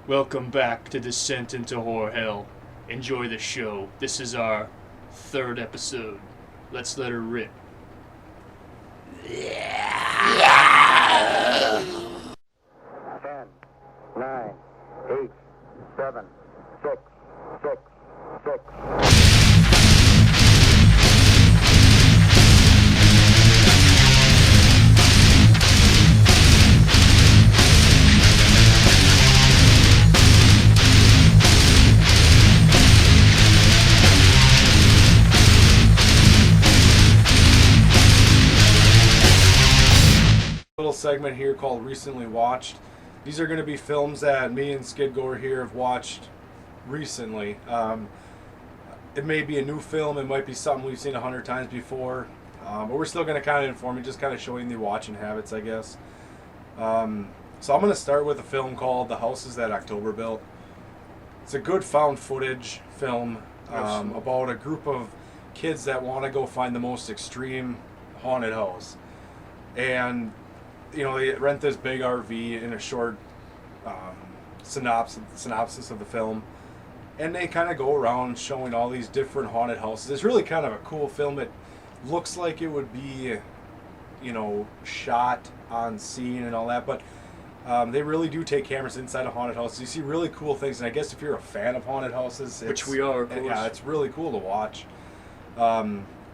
Welcome back to Descent into Horror Hell. Enjoy the show. This is our third episode. Let's let her rip. 10, 9, 8, 7, 6, 6, 6. Little segment here called Recently Watched. These are going to be films that me and Skidgore here have watched recently. It may be a new film, it might be something we've seen 100 times before, but we're still going to kind of inform you, just kind of showing the watching habits, I guess. So I'm going to start with a film called The Houses That October Built. It's a good found footage film about a group of kids that want to go find the most extreme haunted house. And you know, they rent this big RV in a short synopsis of the film, and they kind of go around showing all these different haunted houses. It's really kind of a cool film. It looks like it would be, you know, shot on scene and all that, but they really do take cameras inside of haunted houses. You see really cool things, and I guess if you're a fan of haunted houses, Which we are, of course. Yeah, it's really cool to watch.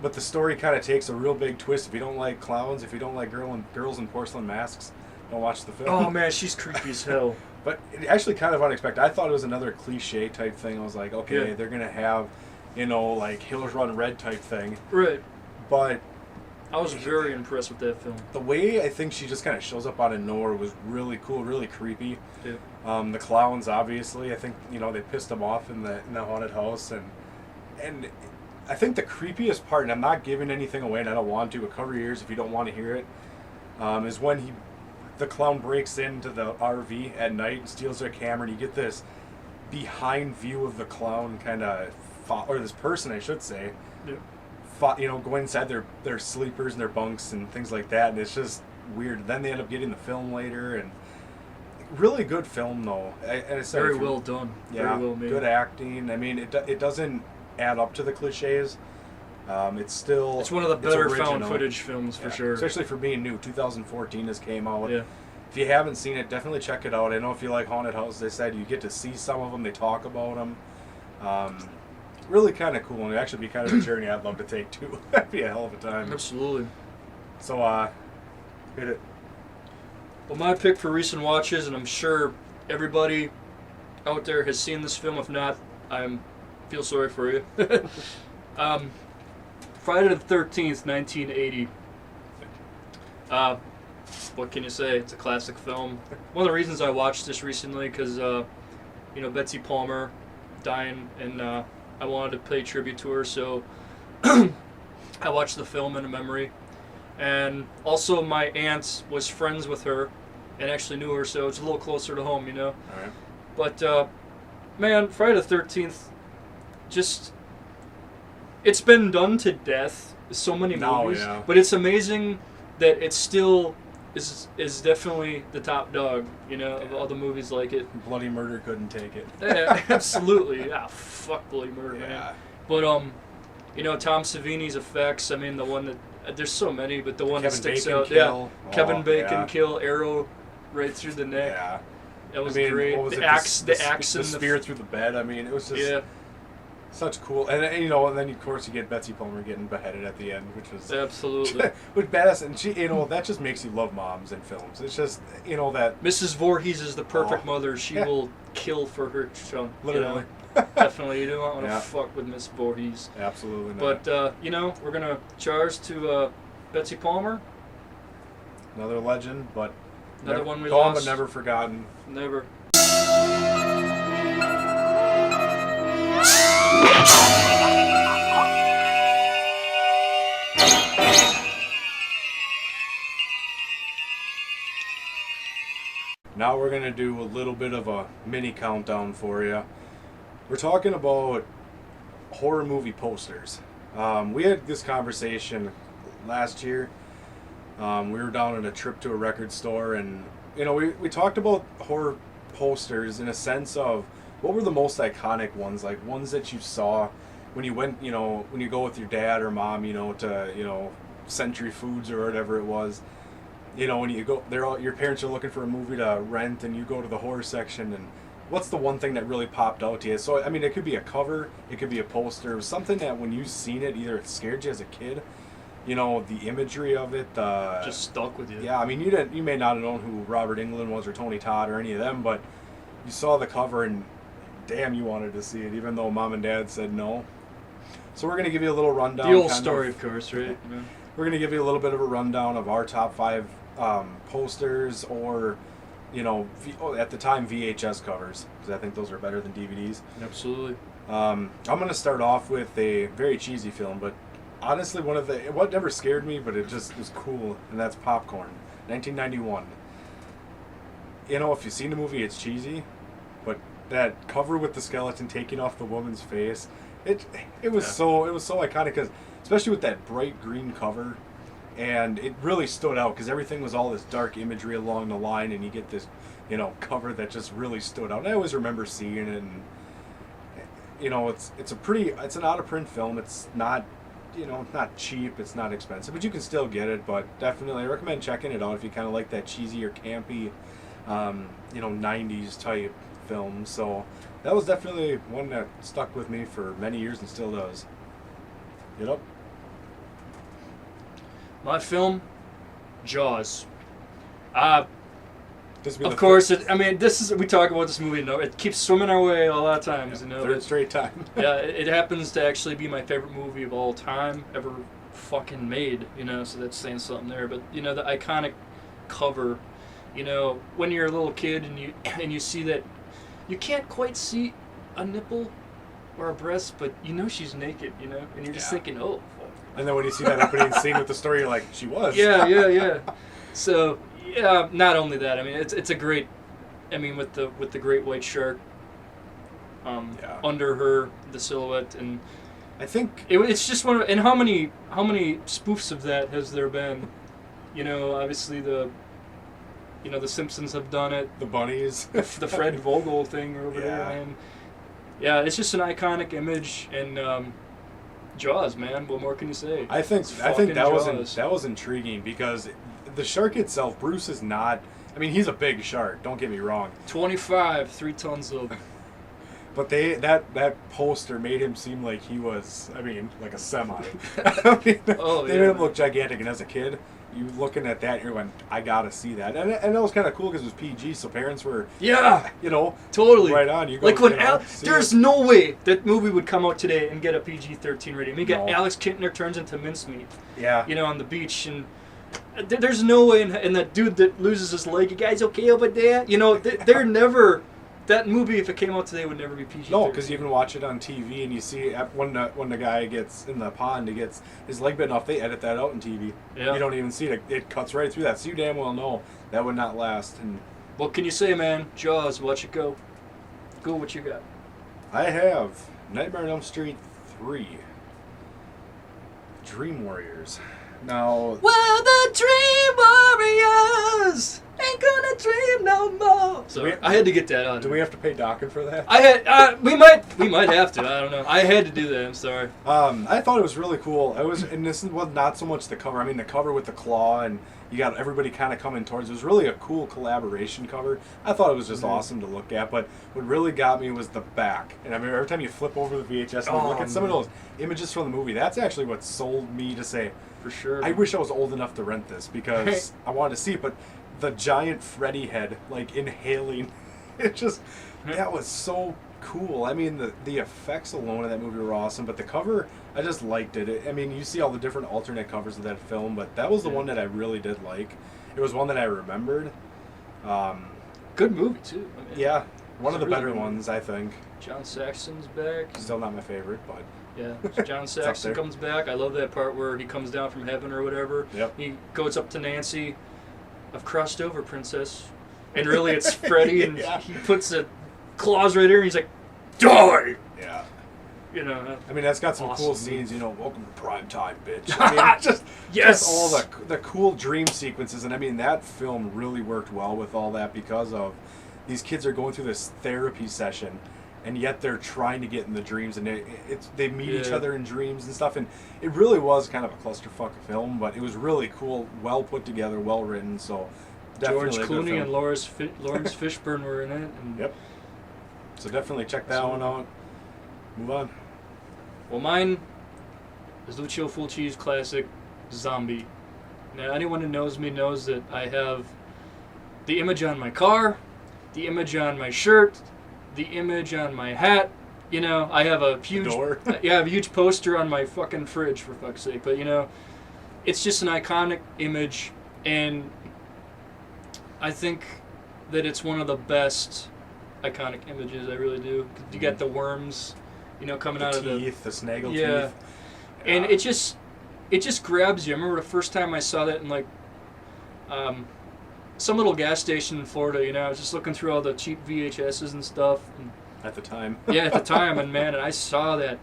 But the story kind of takes a real big twist. If you don't like clowns, if you don't like girls in porcelain masks, don't watch the film. Oh man, she's creepy as hell. But it actually kind of unexpected. I thought it was another cliche type thing. I was like, okay, Yeah. they're going to have, you know, like Hills Run Red type thing. Right. But I was very impressed with that film. the way I think she just kind of shows up out of nowhere was really cool, really creepy. Yeah. The clowns, obviously, I think, you know, they pissed them off in the haunted house. And I think the creepiest part, and I'm not giving anything away, and I don't want to, but cover your ears if you don't want to hear it, is when the clown breaks into the RV at night and steals their camera, and you get this behind view of the clown kind of, or this person, I should say, Yeah. you know, going inside their sleepers and their bunks and things like that, and it's just weird. Then they end up getting the film later, and really good film, though. And it's Very well done. Yeah, Very well made. good acting. I mean, it doesn't add up to the cliches. It's still... It's one of the better found original. footage films for sure. Especially for being new. 2014 this came out. Yeah. If you haven't seen it, definitely check it out. I know if you like haunted houses, they said you get to see some of them. They talk about them. Really kind of cool. And it'd actually be kind of a journey I'd love to take too. That'd be a hell of a time. Absolutely. So, hit it. Well, my pick for recent watches, and I'm sure everybody out there has seen this film. If not, I feel sorry for you. Friday the 13th, 1980. What can you say? It's a classic film. One of the reasons I watched this recently, because, you know, Betsy Palmer dying, and I wanted to pay tribute to her, so I watched the film in memory. And also my aunt was friends with her and actually knew her, so it's a little closer to home, you know. All right. But, man, Friday the 13th, just, it's been done to death, so many movies, Yeah. but it's amazing that it still is definitely the top dog, you know, of all the movies like it. Bloody Murder couldn't take it. Yeah, absolutely. Yeah, fuck Bloody Murder, man. Yeah. But, you know, Tom Savini's effects, I mean, the one that, there's so many, but the one that Kevin sticks Bacon out, kill. yeah, Kevin Oh, Bacon yeah. kill, arrow right through the neck. Yeah. That was I mean, great. what was The it? axe, the axe, the and spear through the bed. I mean, it was just yeah, such cool. And you know, and then of course you get Betsy Palmer getting beheaded at the end, which was absolutely. which badass. And she, you know, that just makes you love moms in films. It's just, you know, that Mrs. Voorhees is the perfect mother. She Yeah. will kill for her chunk. literally. You know? Definitely, you don't want to Yeah. fuck with Miss Voorhees. Absolutely not. But you know, we're gonna charge to Betsy Palmer. Another legend, but Another one we gone lost. but never forgotten. Never. Now we're going to do a little bit of a mini countdown for you. We're talking about horror movie posters. We had this conversation last year. We were down on a trip to a record store, and you know, we talked about horror posters in a sense of what were the most iconic ones, like ones that you saw when you went, when you go with your dad or mom, to, Century Foods or whatever it was. When you go, your parents are looking for a movie to rent, and you go to the horror section, and what's the one thing that really popped out to you? So, I mean, it could be a cover, it could be a poster, something that when you've seen it, either it scared you as a kid, the imagery of it. Just stuck with you. Yeah, I mean, you may not have known who Robert Englund was or Tony Todd or any of them, but you saw the cover and damn, you wanted to see it, even though mom and dad said no. So we're going to give you a little rundown. The old story, of course, right? Yeah. We're going to give you a little bit of a rundown of our top 5 posters or, at the time, VHS covers, because I think those are better than DVDs. Absolutely. I'm going to start off with a very cheesy film, but honestly, what never scared me, but it just was cool, and that's Popcorn, 1991. If you've seen the movie, it's cheesy, but that cover with the skeleton taking off the woman's face, it was so iconic, because especially with that bright green cover, and it really stood out because everything was all this dark imagery along the line, and you get this cover that just really stood out. And I always remember seeing it, and it's an out of print film. It's not not cheap, it's not expensive, but you can still get it. But definitely I recommend checking it out if you kind of like that cheesy or campy 90s type film. So that was definitely one that stuck with me for many years and still does. Yep. My film, Jaws. Of course, we talk about this movie, it keeps swimming our way a lot of times. Third straight time. Yeah, it happens to actually be my favorite movie of all time, ever fucking made, so that's saying something there. But, the iconic cover, when you're a little kid and you see that, you can't quite see a nipple or a breast, but she's naked, and you're just thinking, oh. And then when you see that opening scene with the story, you're like, she was. Yeah. So, yeah, not only that, it's a great, with the great white shark under her, the silhouette, and I think it's just one of, and how many spoofs of that has there been? Obviously the Simpsons have done it. The bunnies. The Fred Vogel thing over there, man. Yeah, it's just an iconic image, and Jaws, man. What more can you say? I think that was intriguing because the shark itself, Bruce is not. He's a big shark. Don't get me wrong. 25, 3 tons of. But that poster made him seem like he was. Like a semi. They made him look gigantic, and as a kid, you looking at that, you're going, I gotta see that, and that was kind of cool because it was PG, so parents were totally right on. You go, like when there's no way that movie would come out today and get a PG-13 rating. You got Alex Kintner turns into mincemeat. Yeah. On the beach, and there's no way, and that dude that loses his leg, you guys okay over there? They're never. That movie, if it came out today, would never be PG-13. No, because you can watch it on TV, and you see when the guy gets in the pond, he gets his leg bitten off, they edit that out on TV. Yeah. You don't even see it. It cuts right through that. So you damn well know that would not last. And what can you say, man? Jaws, watch it go. Go what you got. I have Nightmare on Elm Street 3. Dream Warriors. Now... Well, the Dream Warriors ain't gonna dream no more. So I had to get that on. Do we have to pay Dokken for that? We might have to. I don't know. I had to do that. I'm sorry. I thought it was really cool. And this was not so much the cover. The cover with the claw and you got everybody kind of coming towards. It was really a cool collaboration cover. I thought it was just awesome to look at. But what really got me was the back. And every time you flip over the VHS and look at some of those images from the movie, that's actually what sold me to say, for sure. I wish I was old enough to rent this because I wanted to see it. But the giant Freddy head, inhaling, that was so cool. The effects alone of that movie were awesome, but the cover, I just liked it. You see all the different alternate covers of that film, but that was the one that I really did like. It was one that I remembered. Good movie, too. One of the better ones, I think. John Saxon's back. Still not my favorite, but... Yeah, John Saxon comes back. I love that part where he comes down from heaven or whatever. Yep. He goes up to Nancy. I've crossed over, princess. And really it's Freddy, and he puts the claws right here, and he's like, die! Yeah. That's got some cool scenes, welcome to prime time, bitch. Yes! Just all the cool dream sequences, and that film really worked well with all that because of these kids are going through this therapy session, and yet they're trying to get in the dreams, and they meet each Yeah. other in dreams and stuff, and it really was kind of a clusterfuck film, but it was really cool, well put together, well written. So definitely George a good Clooney film. and Lawrence Fishburne were in it. And Yep. So definitely check that one out. Move on. Well, mine is Lucio Fulci's classic Zombie. Now, anyone who knows me knows that I have the image on my car, the image on my shirt, the image on my hat. You know, I have a huge door. I have a huge poster on my fucking fridge, for fuck's sake. But you know, it's just an iconic image, and I think that it's one of the best iconic images. I really do. You got the worms, you know, coming The out of the teeth, the snaggle Yeah. teeth. and it just grabs you. I remember the first time I saw that in like some little gas station in Florida. You know, I was just looking through all the cheap VHSs and stuff. And, At the time. yeah, at the time, and man, and I saw that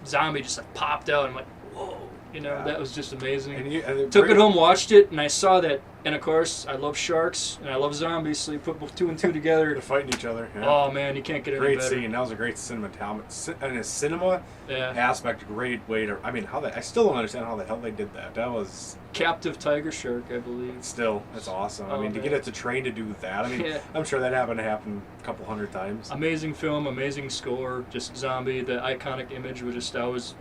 zombie just like popped out. And I'm like, whoa, you know, Yeah. that was just amazing. And Took it home, watched it, and I saw that. And of course, I love sharks and I love zombies, so you put two and two They're together. fighting each other. Yeah. Oh man, you can't get any Great better. scene. That was a great cinematography. And a cinema Yeah, aspect, great way to. I mean, I still don't understand how the hell they did that. That was captive tiger shark, I believe. still, that's awesome. I Oh, mean, to man. get it to train to do that. I mean, Yeah. I'm sure that happened a couple hundred times. Amazing film, amazing score, just zombie. The iconic image was just always,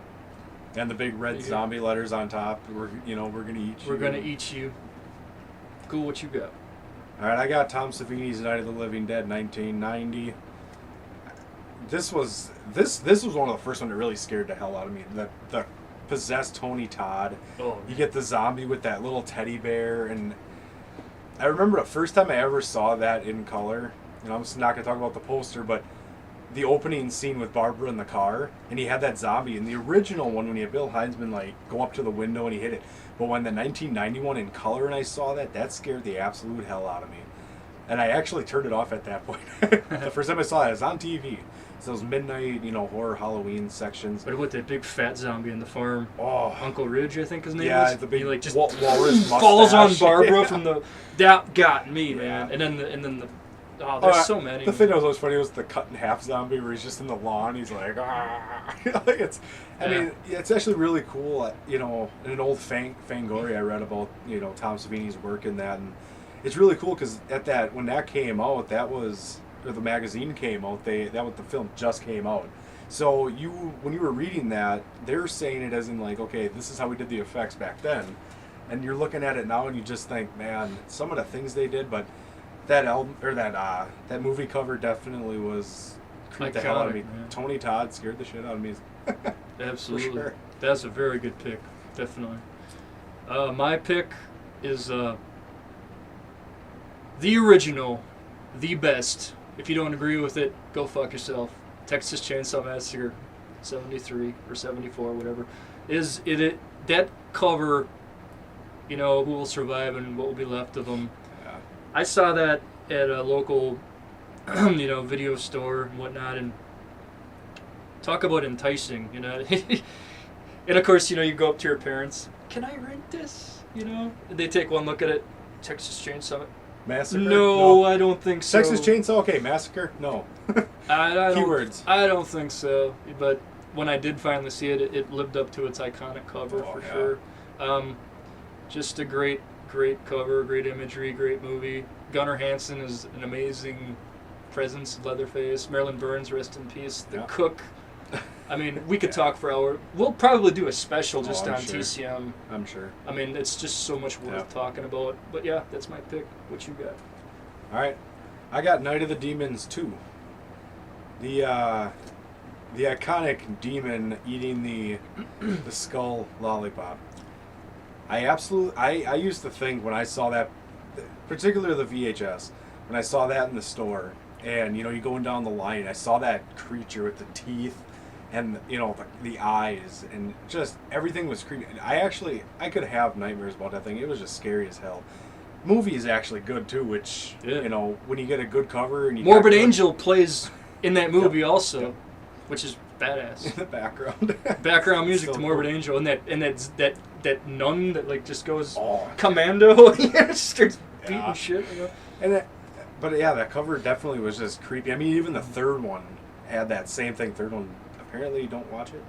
And the big red Yeah. zombie letters on top. We're gonna eat you. we're gonna eat you. Cool, what you got? All right, I got Tom Savini's Night of the Living Dead, 1990. This was one of the first one that really scared the hell out of me. The possessed Tony Todd. Oh, You get the zombie with that little teddy bear, and I remember the first time I ever saw that in color. You know, I'm just not gonna talk about the poster, but the opening scene with Barbara in the car, and he had that zombie. In the original one, when he had Bill Heinzman like go up to the window and he hit it, but when the 1991 in color and I saw that scared the absolute hell out of me. And I actually turned it off at that point. The first time I saw it, it was on TV. It's those midnight, horror Halloween sections. but with that big fat zombie in the farm, Oh, Uncle Ridge, I think his name yeah, is. the big he like just walrus falls on mustache. Barbara Yeah. from the. That got me, Yeah. man. And then the. Oh, there's so many. The thing that was always funny was the cut in half zombie where he's just in the lawn. He's like, ah. Like I mean, it's actually really cool. In an old Fangoria I read about, Tom Savini's work in that, and it's really cool because when that came out, or the magazine came out, the film just came out. So when you were reading that, they're saying it as in like, okay, this is how we did the effects back then, and you're looking at it now and you just think, man, some of the things they did, but that album or that movie cover definitely was creeped the hell out of me. Iconic, man. Tony Todd scared the shit out of me. Absolutely. For sure. That's a very good pick, definitely. My pick is the original, the best. If you don't agree with it, go fuck yourself. Texas Chainsaw Massacre, 73 or 74, whatever. That cover, Who Will Survive and What Will Be Left of Them. Yeah. I saw that at a local, video store and whatnot, and talk about enticing, And of course, you go up to your parents. Can I rent this? And they take one look at it. Texas Chainsaw. Massacre? No, I don't think so. Texas Chainsaw? Okay, Massacre? No. I don't, Keywords. I don't think so. But when I did finally see it, it lived up to its iconic cover Oh, for yeah. sure. Just a great cover, great imagery, great movie. Gunnar Hansen is an amazing presence, Leatherface. Marilyn Burns, rest in peace. The Yeah. Cook. I mean, we could talk for hours. We'll probably do a special just I'm on sure. TCM. I'm sure. I mean, it's just so much worth Yeah. talking about. But yeah, that's my pick. What you got? All right, I got Night of the Demons 2. The iconic demon eating the skull lollipop. I used to think when I saw that, particularly the VHS, when I saw that in the store, and you going down the line, I saw that creature with the teeth, and the eyes, and just everything was creepy. I could have nightmares about that thing. It was just scary as hell. Movie is actually good too, which Yeah. when you get a good cover and you Morbid got good- Angel plays in that movie Yep. also, Yep. which is badass. in the background. Background music So to Morbid cool. Angel, and that nun that like just goes Oh, commando, just starts beating Yeah. shit. and But yeah, that cover definitely was just creepy. I mean, even the third one had that same thing. Third one, apparently you don't watch it.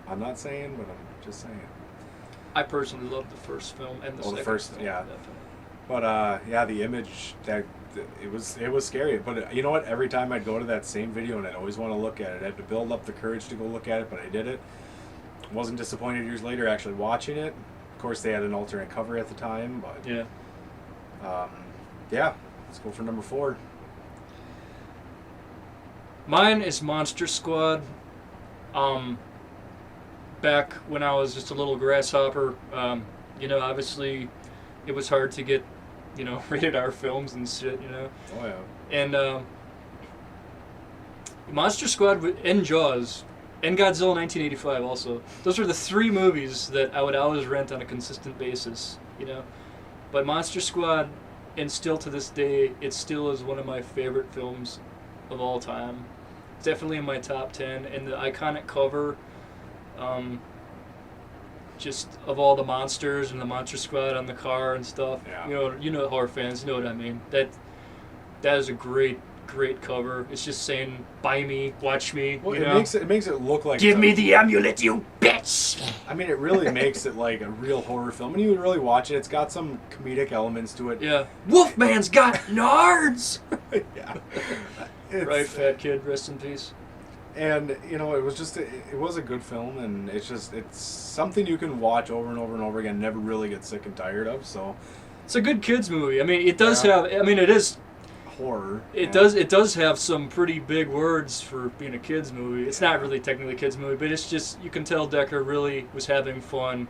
I'm not saying, but I'm just saying. I personally loved the first film and the second first, film. yeah. Definitely. But yeah, the image that it was scary. But you know what? Every time I'd go to that same video and I'd always want to look at it. I had to build up the courage to go look at it, but I did it. Wasn't disappointed years later actually watching it. Of course, they had an alternate cover at the time, but Yeah. yeah. Let's go for number 4. Mine is Monster Squad. Back when I was just a little grasshopper, obviously it was hard to get, rated R films and shit, Oh yeah. And Monster Squad and Jaws and Godzilla 1985 also. Those are the 3 movies that I would always rent on a consistent basis, But Monster Squad, and still to this day, it still is one of my favorite films of all time. It's definitely in my top 10, and the iconic cover, just of all the monsters and the Monster Squad on the car and stuff. Yeah. You know horror fans know what I mean. That is a great cover. It's just saying, "Buy me, watch me." Well, it makes it look like Give me the amulet, you bitch. I mean, it really makes it like a real horror film. When you really watch it, it's got some comedic elements to it. Yeah. Wolfman's got nards. Yeah. Right, fat kid. Rest in peace. And it was a good film, and it's something you can watch over and over and over again, never really get sick and tired of. So it's a good kids movie. I mean, it does Yeah. have. I mean, it is. horror. It does have some pretty big words for being a kids movie. It's not really technically a kids movie, but it's just, you can tell Decker really was having fun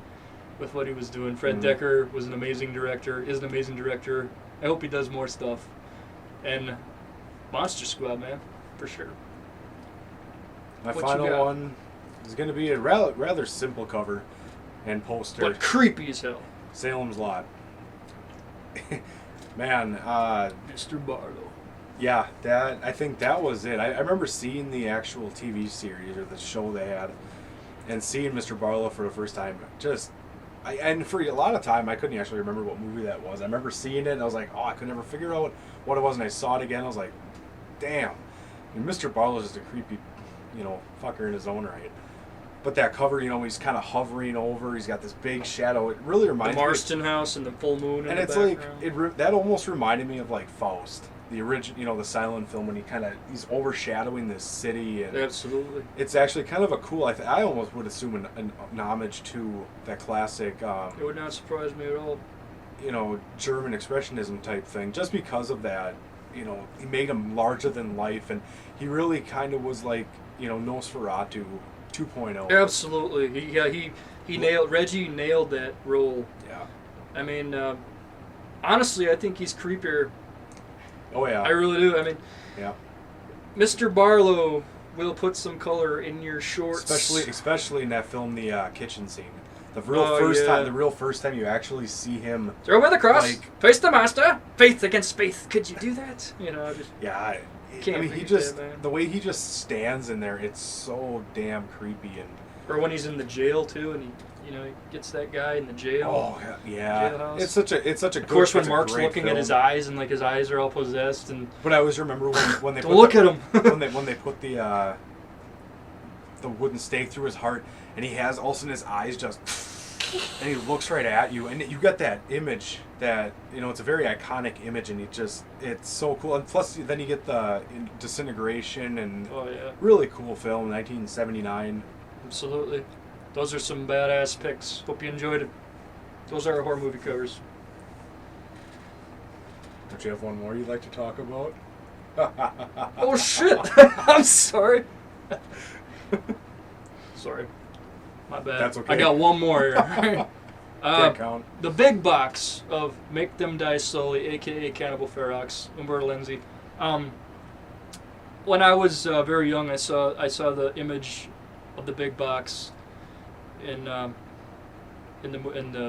with what he was doing. Fred Decker was an amazing director. Is an amazing director. I hope he does more stuff. And Monster Squad, man, for sure. My What you final got? one is going to be a rather simple cover and poster. But creepy as hell. Salem's Lot. Man, Mr. Barlow. yeah, I think that was it. I remember seeing the actual TV series or the show they had, and seeing Mr. Barlow for the first time. And for a lot of time, I couldn't actually remember what movie that was. I remember seeing it, and I was like, oh, I could never figure out what it was, and I saw it again. I was like, damn, I mean, Mr. Barlow's just a creepy, fucker in his own right. But that cover, he's kind of hovering over. He's got this big shadow. It really reminds The me. Marston House and the full moon. And in it's the like background. that almost reminded me of like Faust, the original, the silent film, when he's overshadowing this city, and Absolutely. it's actually kind of a cool. I almost would assume an homage to that classic, It would not surprise me at all. German expressionism type thing, just because of that. He made him larger than life, and he really kind of was like Nosferatu 2.0. Absolutely. He nailed Reggie nailed that role. Yeah. I mean, honestly, I think he's creepier. Oh yeah. I really do. I mean, Yeah. Mr. Barlow will put some color in your shorts. Especially in that film, the kitchen scene. The real first time you actually see him. Throw away the cross. Like- Face the master. Faith against faith. Could you do that? Just Yeah. Can't I mean, he forget just that, man. the way he just stands in there, it's so damn creepy and. or when he's in the jail too, and he gets that guy in the jail. Oh yeah, Jailhouse. it's such a. Of course, when it's a Mark's great looking at film. his eyes, and like his eyes are all possessed, and But I always remember when they don't look at him. when they put the wooden stake through his heart, and he has all of a sudden his eyes just. And he looks right at you, and you got that image that it's a very iconic image, and it's so cool. And plus, then you get the disintegration, and Oh yeah, really cool film, 1979. absolutely. Those are some badass picks. Hope you enjoyed it. Those are our horror movie covers. Don't you have one more you'd like to talk about? Oh shit! I'm sorry. Sorry. My bad. That's okay. I got one more here. Can't count. The big box of Make Them Die Slowly, aka Cannibal Ferox, Umberto Lenzi. When I was very young, I saw the image of the big box in the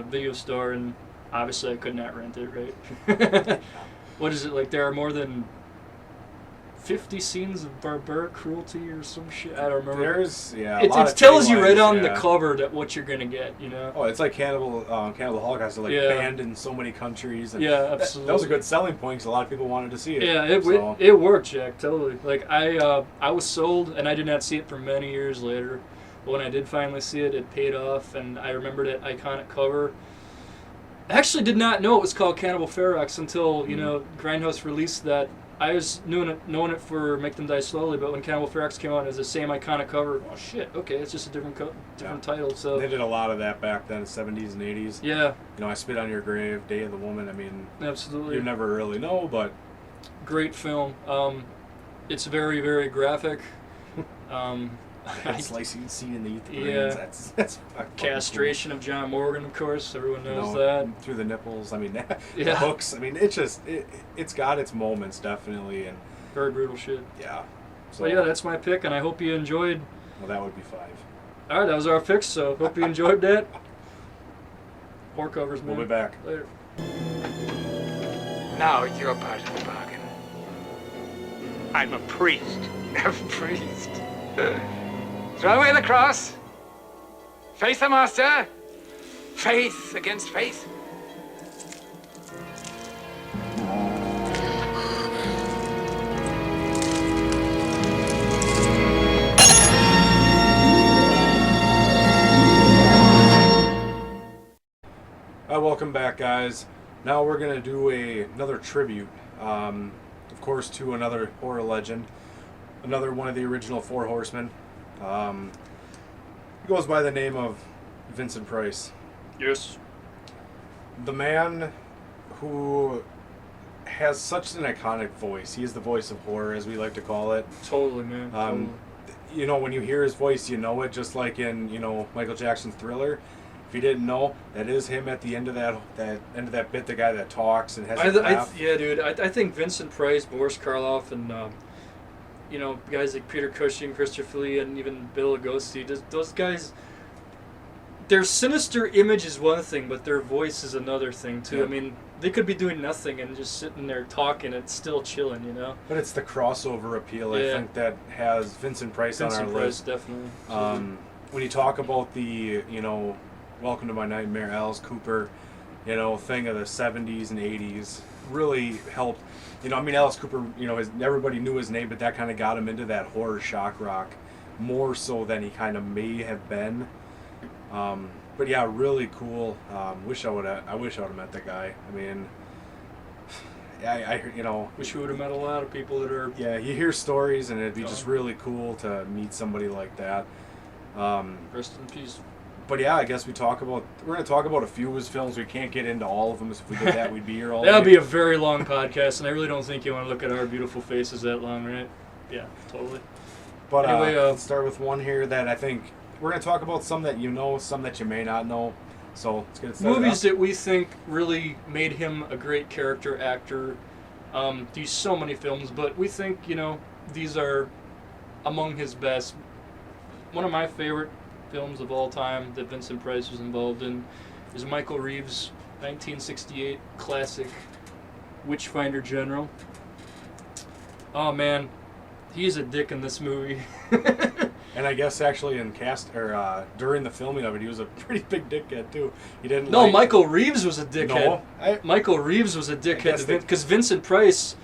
video store, and obviously I could not rent it. Right? What is it like? There are more than 50 scenes of barbaric cruelty or some shit. I don't remember. There's It lot tells of you right taglines, on the yeah. cover that what you're gonna get. You know. Oh, it's like Cannibal Holocaust, like Yeah. banned in so many countries. And Yeah, absolutely. That was a good selling point because a lot of people wanted to see it. Yeah, so. it worked, Jack. Totally. Like I was sold, and I did not see it for many years later. But when I did finally see it, it paid off, and I remembered that iconic cover. I actually did not know it was called Cannibal Ferox until Grindhouse released that. I was knowing it for Make Them Die Slowly, but when Cannibal Ferox came out, it was the same iconic cover. Oh shit! Okay, it's just a different title. So they did a lot of that back then, 70s and 80s. Yeah. I Spit on Your Grave, Day of the Woman. I mean, Absolutely. You never really know, but great film. It's very, very graphic. that slicing scene in the brains, Yeah. that's Castration of John Morgan, of course. Everyone knows cool. that. Through the nipples. I mean, the Yeah. hooks. I mean, it's got its moments definitely, and Very brutal shit. yeah. So yeah, that's my pick, and I hope you enjoyed. Well, that would be 5. All right, that was our picks. So hope you enjoyed that. More covers, man. We'll be back. Later. Now your part of the bargain. I'm a priest. A priest. Throw away the cross. Face the master. Faith against faith. Welcome back, guys. Now we're gonna do another tribute, of course, to another horror legend, another one of the original Four Horsemen. He goes by the name of Vincent Price. Yes. The man who has such an iconic voice. He is the voice of horror, as we like to call it. Totally, man. Totally. When you hear his voice, you know it, just like in Michael Jackson's Thriller. If you didn't know, that is him at the end of that bit, the guy that talks and has a laugh. Yeah, dude. I think Vincent Price, Boris Karloff, and guys like Peter Cushing, Christopher Lee, and even Bill Lugosi. Those guys, their sinister image is one thing, but their voice is another thing too. Yeah. I mean, they could be doing nothing and just sitting there talking. It's still chilling, you know. But it's the crossover appeal, Yeah. I think, that has Vincent Price on Vincent our Price, list. definitely. When you talk about the, Welcome to My Nightmare, Alice Cooper, thing of the 70s and 80s, really helped. Alice Cooper, everybody knew his name, but that kind of got him into that horror shock rock more so than he kind of may have been. But yeah, really cool. I wish I would have met that guy. I mean, Wish we would have met a lot of people that are. yeah, you hear stories, and it'd be just really cool to meet somebody like that. Rest in peace. But yeah, I guess we're going to talk about a few of his films. We can't get into all of them. If we did that, we'd be here all That would day. be a very long podcast, and I really don't think you want to look at our beautiful faces that long, right? Yeah, totally. But Anyway, let's start with one here that I think we're going to talk about, some that you know, some that you may not know. So let's get it started. Movies that we think really made him a great character actor. These so many films, but we think, these are among his best. One of my favorite films of all time that Vincent Price was involved in is Michael Reeves' 1968 classic Witchfinder General. Oh man, he's a dick in this movie. And I guess actually in during the filming of it, he was a pretty big dickhead too. He didn't. No, Michael Reeves was a dickhead. No, Michael Reeves was a dickhead because Vincent Price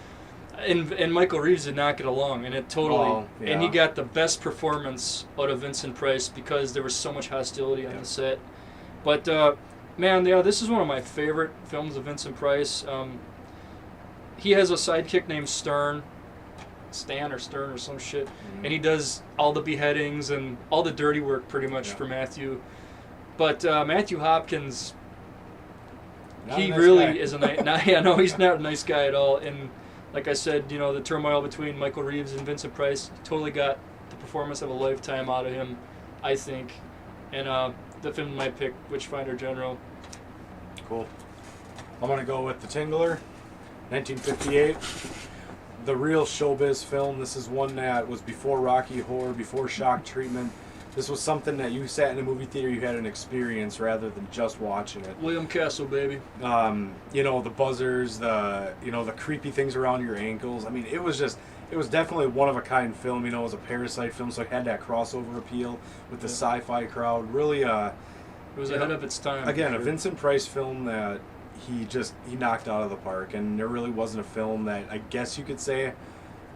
and Michael Reeves did not get along, and it totally. Oh, yeah. And he got the best performance out of Vincent Price because there was so much hostility on the set. But man, yeah, this is one of my favorite films of Vincent Price. He has a sidekick named Stan or some shit, and he does all the beheadings and all the dirty work pretty much for Matthew. But Matthew Hopkins, he really is a nice. He's not a nice guy at all. And like I said, the turmoil between Michael Reeves and Vincent Price totally got the performance of a lifetime out of him, I think. And the film might pick Witchfinder General. Cool. I'm gonna go with The Tingler, 1958. The real showbiz film. This is one that was before Rocky Horror, before Shock Treatment. This was something that you sat in a movie theater, you had an experience rather than just watching it. William Castle, baby. The buzzers, the creepy things around your ankles. I mean, it was it was definitely one of a kind film. You know, it was a Parasite film, so it had that crossover appeal with the sci-fi crowd. Really, It was ahead of its time. again, for a sure. Vincent Price film that he knocked out of the park, and there really wasn't a film that I guess you could say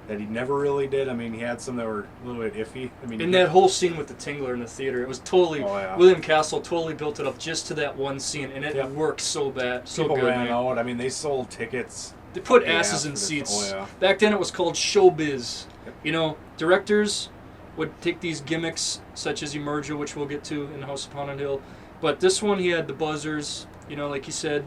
that he never really did. I mean, he had some that were a little bit iffy. I mean, And that whole scene with the Tingler in the theater, it was totally Oh, yeah. William Castle totally built it up just to that one scene, and it Yep. worked so bad, so people good. ran Man. out. I mean, they sold tickets. They put Yeah, asses in for this- seats. oh, yeah. Back then, it was called showbiz. Yep. You know, directors would take these gimmicks such as Emerja, which we'll get to in House of Haunted Hill, but this one he had the buzzers. You know, like you said,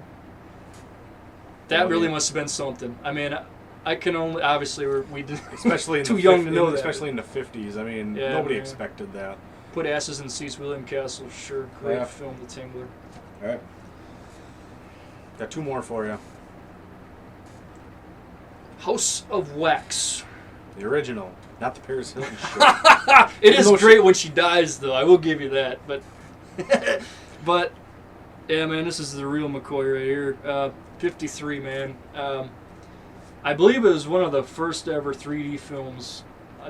that Oh, really yeah. must have been something. I mean, I can only obviously we did Especially in too the young to know that. especially in the 50s. I mean, Yeah, nobody man. expected that. Put asses in seats. William Castle, sure, great Yeah. film, The Tingler. All right. Got two more for you. House of Wax. The original, not the Paris Hilton shit. It is Even though great when she dies, though. I will give you that. But, but yeah, man, this is the real McCoy right here. 53, man. I believe it was one of the first ever 3D films.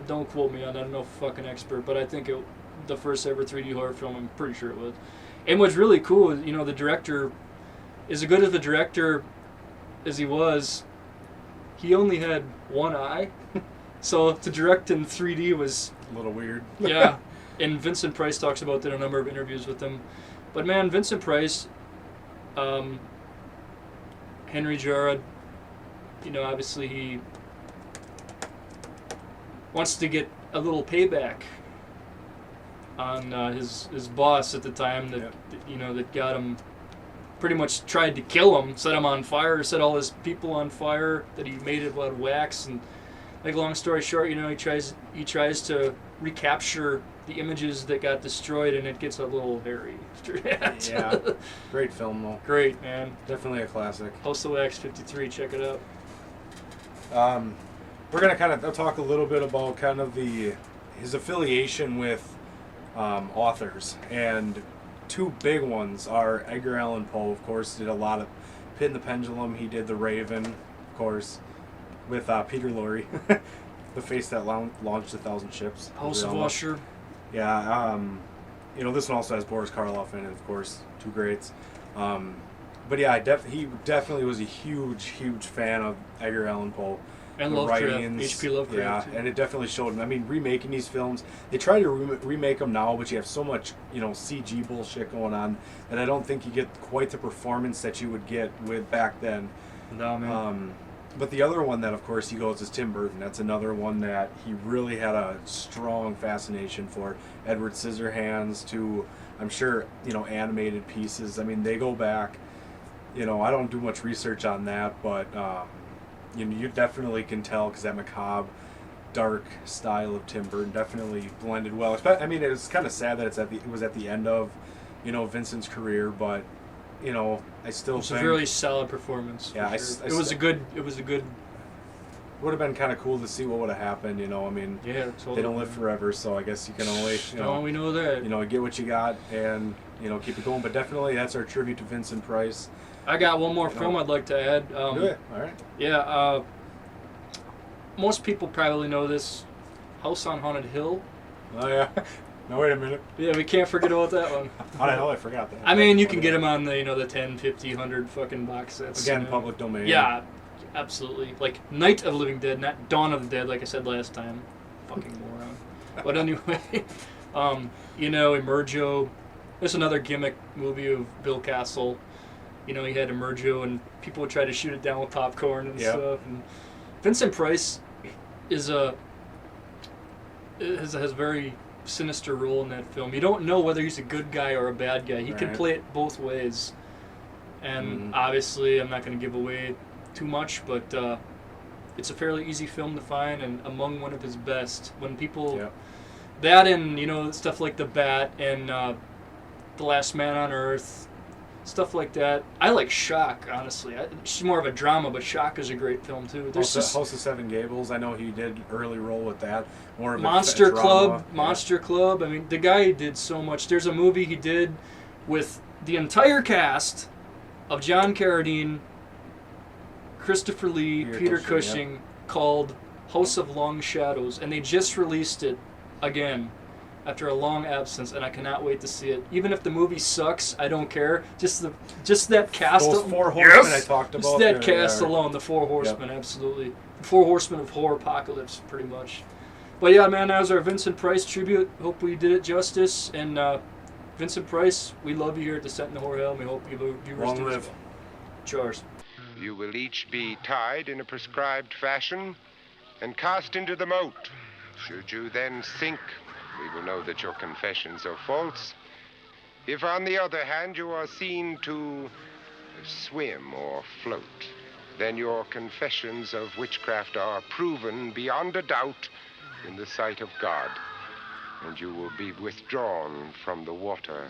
Don't quote me on that. I'm no fucking expert, but I think the first ever 3D horror film. I'm pretty sure it was. And what's really cool is, you know, the director, as good of a director as he was, he only had one eye. So to direct in 3D was, A little weird. yeah. And Vincent Price talks about that in a number of interviews with him. But man, Vincent Price, Henry Jarrod, you know, obviously he wants to get a little payback on his boss at the time that, Yep. you know, that got him, pretty much tried to kill him, set him on fire, set all his people on fire that he made it out of wax. And like, long story short, you know, he tries to recapture the images that got destroyed, and it gets a little hairy after that. Yeah. Great film, though. Great, man. Definitely a classic. House of Wax 53, check it out. We're going to kind of talk a little bit about kind of his affiliation with authors. And two big ones are Edgar Allan Poe, of course, did a lot of Pit and the Pendulum. He did The Raven, of course, with Peter Lorre, the face that launched 1,000 ships. House of Everyone- Usher. Yeah, you know, this one also has Boris Karloff in it, of course, two greats. But yeah, he definitely was a huge fan of Edgar Allan Poe. And The Lovecraft, writings, H.P. Lovecraft. Yeah, and it definitely showed him. I mean, remaking these films, they try to remake them now, but you have so much, you know, CG bullshit going on that I don't think you get quite the performance that you would get with back then. No, man. But the other one that, of course, he goes is Tim Burton. That's another one that he really had a strong fascination for. Edward Scissorhands to, I'm sure, you know, animated pieces. I mean, they go back. You know, I don't do much research on that, but you know, you definitely can tell because that macabre, dark style of Tim Burton definitely blended well. I mean, it was kind of sad that it was at the end of, you know, Vincent's career, but you know, I still It's a think really solid performance. Yeah, for sure. It was a good. would have been kind of cool to see what would have happened. You know, I mean, Yeah, totally. they don't live forever, so I guess you can only, Don't we know that? you know, get what you got and you know keep it going. But definitely, that's our tribute to Vincent Price. I got one more You film know. I'd like to add. Do it. All right. Yeah, most people probably know this. House on Haunted Hill. Oh yeah. No, wait a minute. Yeah, we can't forget about that one. How the hell I forgot that? I mean, you can get them on the, you know, the 10, 50, 100 fucking box sets. Again, you know. public domain. Yeah, absolutely. Like Night of the Living Dead, not Dawn of the Dead, like I said last time. Fucking moron. But anyway, you know, Emerjo. There's another gimmick movie of Bill Castle. You know, he had Emerjo, and people would try to shoot it down with popcorn and Yep. stuff. And Vincent Price has a very sinister role in that film. You don't know whether he's a good guy or a bad guy. He can Right. play it both ways. And Mhm. obviously, I'm not going to give away too much, but it's a fairly easy film to find and among one of his best. When people... Yep. That and, you know, stuff like The Bat and The Last Man on Earth, stuff like that. I like Shock, honestly. It's more of a drama, but Shock is a great film, too. There's House just of Seven Gables. I know he did early role with that. More of a Monster drama. Club. Yeah. Monster Club. I mean, the guy did so much. There's a movie he did with the entire cast of John Carradine, Christopher Lee, Peter Cushing, called House of Long Shadows, and they just released it again after a long absence, and I cannot wait to see it. Even if the movie sucks, I don't care. Just that cast. Those four horsemen I talked Just about. that cast alone, the four horsemen, absolutely. The four horsemen of horror apocalypse, pretty much. But yeah, man, that was our Vincent Price tribute. Hope we did it justice. And Vincent Price, we love you here at Descent into Horror Hell, and we hope you viewers Long do as live. well. Cheers. You will each be tied in a prescribed fashion and cast into the moat. Should you then sink, we will know that your confessions are false. If, on the other hand, you are seen to swim or float, then your confessions of witchcraft are proven beyond a doubt in the sight of God, and you will be withdrawn from the water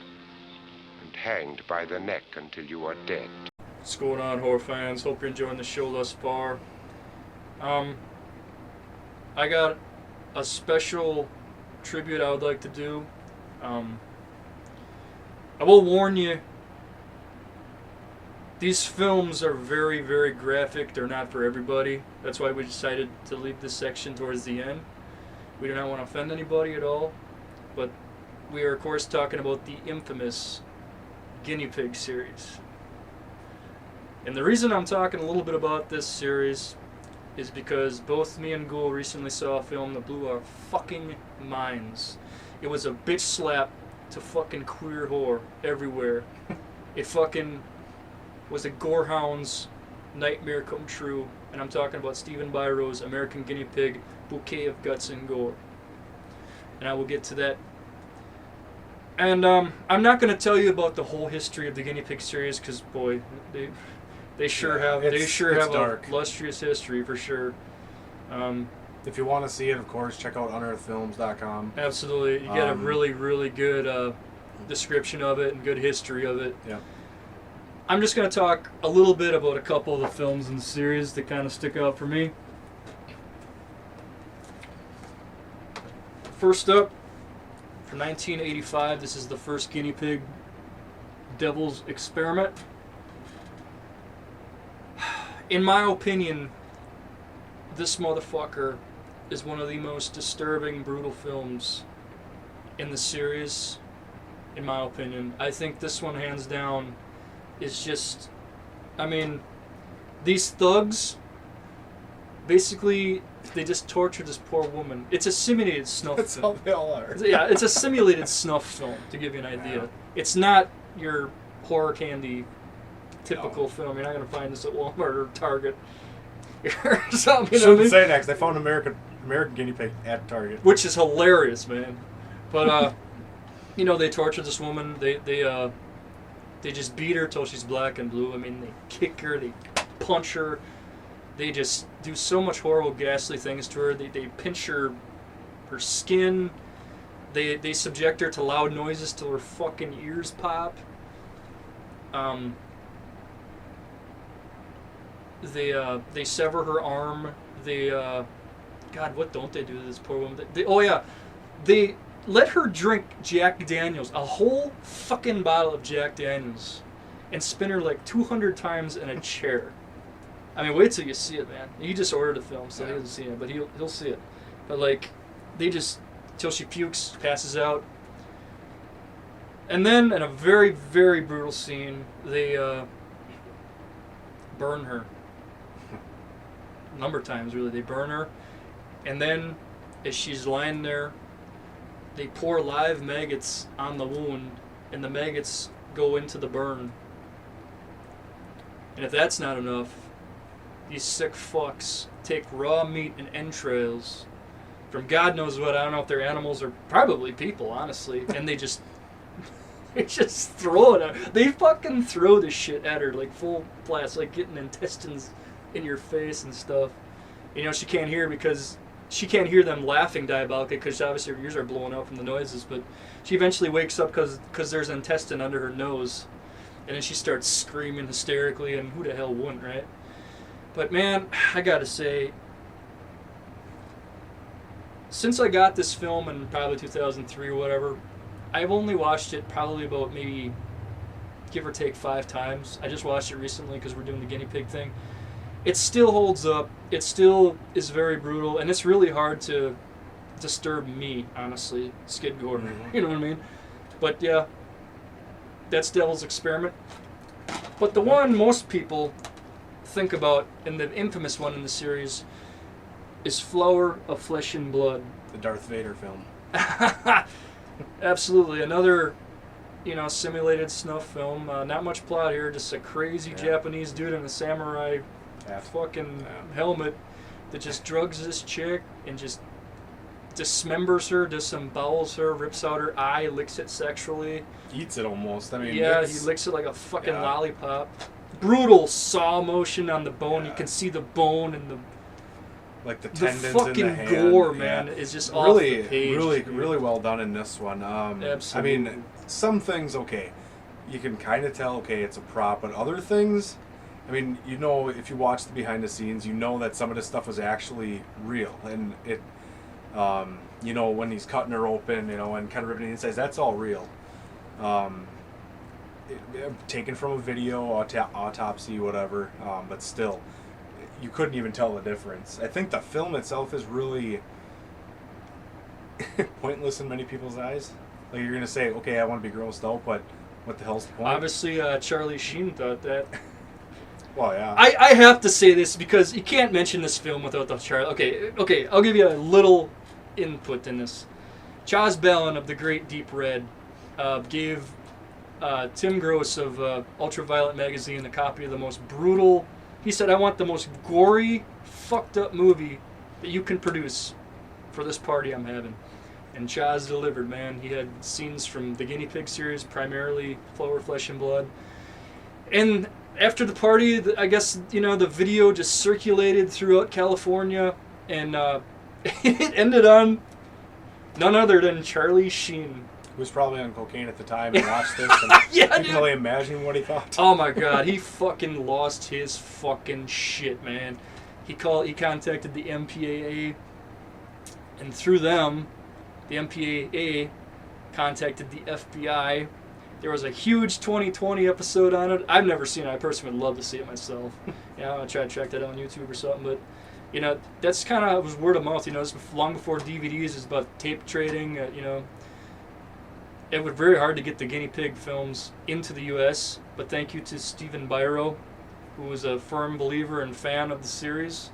and hanged by the neck until you are dead. What's going on, horror fans? Hope you're enjoying the show thus far. I got a special tribute I would like to do. I will warn you, these films are very, very graphic. They're not for everybody. That's why we decided to leave this section towards the end. We do not want to offend anybody at all, but we are, of course, talking about the infamous Guinea Pig series. And the reason I'm talking a little bit about this series is because both me and Ghoul recently saw a film that blew our fucking minds. It was a bitch slap to fucking queer horror everywhere. It fucking was a gorehound's nightmare come true. And I'm talking about Stephen Byro's American Guinea Pig, Bouquet of Guts and Gore. And I will get to that. And I'm not going to tell you about the whole history of the Guinea Pig series, because boy, they sure have dark. a illustrious history for sure. If you want to see it, of course, check out unearthfilms.com. Absolutely, you get a really, really good description of it and good history of it. Yeah. I'm just going to talk a little bit about a couple of the films in the series that kind of stick out for me. First up, from 1985, this is the first Guinea Pig, Devil's Experiment. In my opinion, this motherfucker is one of the most disturbing, brutal films in the series, in my opinion. I think this one, hands down, is just... I mean, these thugs, basically, they just tortured this poor woman. It's a simulated snuff That's film. how they all are. Yeah, it's a simulated snuff film, to give you an idea. Wow. It's not your horror candy typical film. You're not going to find this at Walmart or Target. Or something, you know what I Shouldn't mean? say that, 'cause they found American Guinea Pig at Target. Which is hilarious, man. But, you know, they torture this woman. They just beat her till she's black and blue. I mean, they kick her, they punch her. They just do so much horrible, ghastly things to her. They pinch her skin. They subject her to loud noises till her fucking ears pop. They sever her arm. God, what don't they do to this poor woman? They let her drink Jack Daniels, a whole fucking bottle of Jack Daniels, and spin her like 200 times in a chair. I mean, wait till you see it, man. He just ordered a film, so he hasn't seen it, but he'll see it. But like, they just, till she pukes, passes out. And then, in a very, very brutal scene, they burn her. A number of times, really. They burn her. And then, as she's lying there, they pour live maggots on the wound, and the maggots go into the burn. And if that's not enough, these sick fucks take raw meat and entrails from God knows what. I don't know if they're animals or probably people, honestly. And they just throw it at her. They fucking throw this shit at her like full blast, like getting intestines in your face and stuff. You know, she can't hear them laughing diabolically because obviously her ears are blowing out from the noises. But she eventually wakes up because there's an intestine under her nose. And then she starts screaming hysterically, and who the hell wouldn't, right? But man, I gotta say, since I got this film in probably 2003 or whatever, I've only watched it probably about maybe, give or take 5 times. I just watched it recently because we're doing the Guinea Pig thing. it still holds up. It still is very brutal, and it's really hard to disturb me, honestly, Skid Gore. You know what I mean? But yeah, that's Devil's Experiment. But the one most people think about, and the infamous one in the series, is Flower of Flesh and Blood. The Darth Vader film. Absolutely. Another, simulated snuff film. Not much plot here, just a crazy Japanese dude in a samurai fucking helmet that just drugs this chick and just dismembers her, disembowels her, rips out her eye, licks it sexually. Eats it almost. I mean, he licks it like a fucking lollipop. Brutal saw motion on the bone. You can see the bone and the tendons fucking in the hand. gore, man, is just really, off the page. Really well done in this one. Absolutely. I mean, some things, okay, you can kind of tell, okay, it's a prop, but other things, I mean, if you watch the behind the scenes, you know that some of this stuff was actually real, and it, when he's cutting her open, and kind of ripping the insides, that's all real. Taken from a video, autopsy, whatever, but still, you couldn't even tell the difference. I think the film itself is really pointless in many people's eyes. Like, you're gonna say, okay, I want to be grossed out, but what the hell's the point? Obviously, Charlie Sheen thought that. Well, yeah. I have to say this because you can't mention this film without the Charlie. Okay, I'll give you a little input in this. Chaz Ballin of The Great Deep Red gave Tim Gross of Ultraviolet Magazine a copy of the most brutal. He said, I want the most gory, fucked up movie that you can produce for this party I'm having. And Chaz delivered, man. He had scenes from the Guinea Pig series, primarily Flower, Flesh, and Blood. And after the party, I guess, the video just circulated throughout California, and it ended on none other than Charlie Sheen. He was probably on cocaine at the time and watched this, and you can only imagine what he thought. Oh my God, he fucking lost his fucking shit, man. He contacted the MPAA, and through them, the MPAA contacted the FBI. There was a huge 2020 episode on it. I've never seen it. I personally would love to see it myself. I'm gonna try to track that out on YouTube or something. But that's kind of was word of mouth. This was long before DVDs. It's about tape trading. It was very hard to get the Guinea Pig films into the U.S., but thank you to Stephen Byro, who was a firm believer and fan of the series.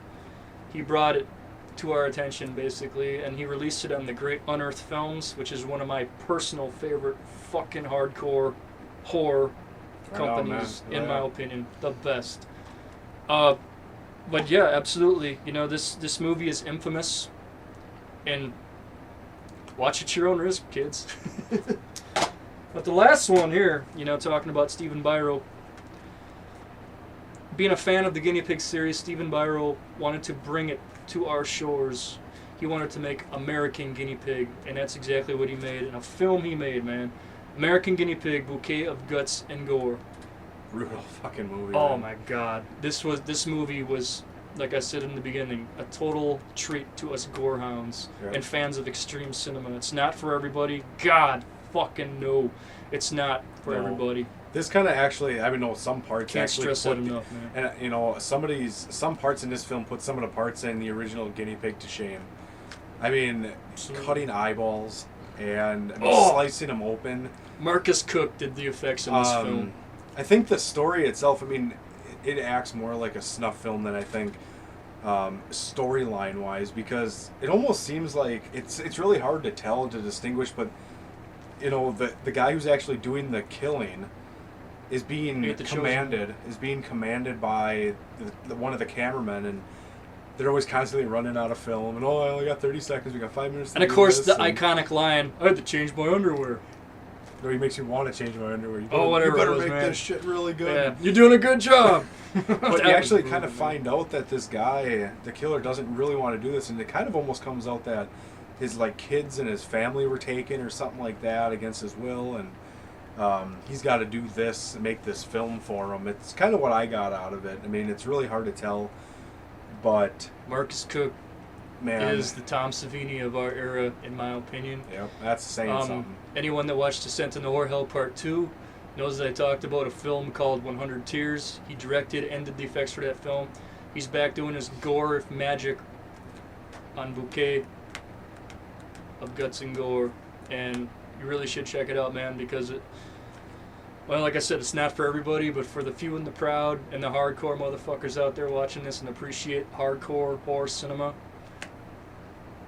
He brought it to our attention, basically, and he released it on the Great Unearthed Films, which is one of my personal favorite fucking hardcore horror companies, in my opinion. The best. But yeah, absolutely. This movie is infamous, and watch at your own risk, kids. But the last one here, talking about Stephen Byro. Being a fan of the Guinea Pig series, Stephen Byro wanted to bring it to our shores. He wanted to make American Guinea Pig, and that's exactly what he made. And a film he made, man. American Guinea Pig, Bouquet of Guts and Gore. Brutal fucking movie. Oh man. my God. This movie was, like I said in the beginning, a total treat to us gorehounds and fans of extreme cinema. It's not for everybody. God fucking no. It's not for everybody. This kind of actually, some parts Can't actually stress that enough, man. And some parts in this film put some of the parts in the original Guinea Pig to shame. Cutting eyeballs and slicing them open. Marcus Cook did the effects in this film. I think the story itself, it acts more like a snuff film than I think storyline wise, because it almost seems like it's really hard to tell, to distinguish, but the guy who's actually doing the killing is being commanded by one of the cameramen, and they're always constantly running out of film, and I only got 30 seconds, we got 5 minutes to and of do course this, the iconic line, I had to change my underwear. No, he makes you want to change my underwear. Whatever. You better it was, make man. this shit really good. Yeah. You're doing a good job. But you actually kind of find out that this guy, the killer, doesn't really want to do this, and it kind of almost comes out that his kids and his family were taken or something like that against his will, and he's got to do this and make this film for him. It's kind of what I got out of it. It's really hard to tell, but Marcus Cook man is the Tom Savini of our era, in my opinion. Yep, that's saying something. Anyone that watched Descent into Horror Part 2 knows that I talked about a film called 100 Tears. He directed and did the effects for that film. He's back doing his gore magic on Bouquet of Guts and Gore, and you really should check it out, man, because well, like I said, it's not for everybody, but for the few and the proud and the hardcore motherfuckers out there watching this and appreciate hardcore horror cinema,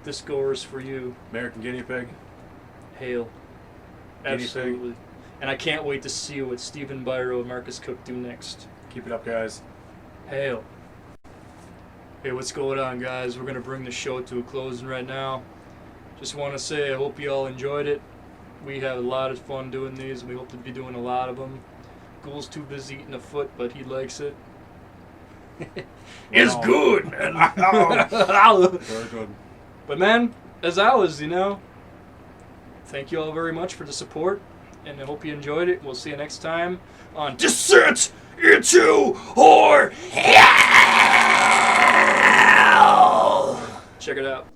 this gore is for you. American Guinea Pig. Hail. Guinea Pig. Absolutely. And I can't wait to see what Stephen Byro and Marcus Cook do next. Keep it up, guys. Hail. Hey, what's going on, guys? We're going to bring the show to a closing right now. Just want to say I hope you all enjoyed it. We had a lot of fun doing these. We hope to be doing a lot of them. Ghoul's too busy eating a foot, but he likes it. It's good, man. Very good. But, man, as always, thank you all very much for the support, and I hope you enjoyed it. We'll see you next time on Descent into Horror Hell. Check it out.